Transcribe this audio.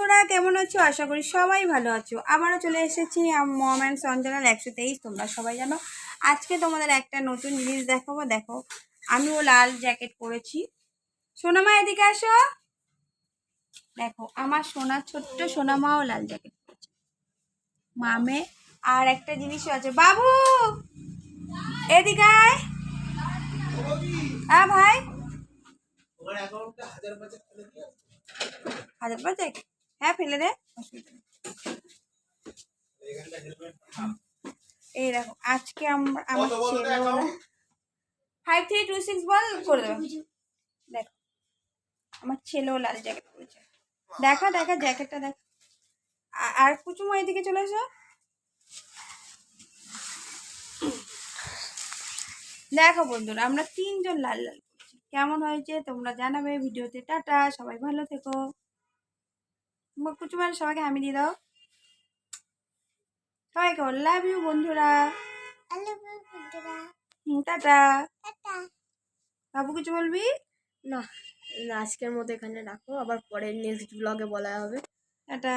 বন্ধুরা, কেমন আছো? আশা করি সবাই ভালো আছো। আবারও চলে এসেছি মম অ্যান্ড সন চ্যানেল 123। তোমরা সবাই জানো আজকে তোমাদের একটা নতুন জিনিস দেখাবো। দেখো, আমিও লাল জ্যাকেট পরেছি। সোনামা এদিকে আসো। দেখো, আমার ছোট্ট সোনামাও লাল জ্যাকেট পরেছে। মামে আর একটা জিনিসও আছে। বাবু এদিকে আয়। হ্যাঁ ভাই, 1000 হ্যাঁ ফেলে দে। এই দেখো, আজকে আমার ছেলেওয়ালা 5326 বল করে দেবো। দেখো, আমার ছেলেও লাল জ্যাকেট পরেছে। দেখা দেখা জ্যাকেটটা দেখ। আর কুচুমা এদিকে চলে এসো। দেখো বন্ধুরা, আমরা তিনজন লাল লাল করছি। কেমন হয়েছে তোমরা জানাবে ভিডিওতে। টাটা, সবাই ভালো থেকো। কুচুমার সবাইকে হামি দিয়ে দাও। সবাইকে লাভ ইউ বন্ধুরা। টাটা। বাবু কিছু বলবি? না, আজকের মতো এখানে রাখো, আবার পরে নেক্সট ব্লগে বলা হবে। টাটা।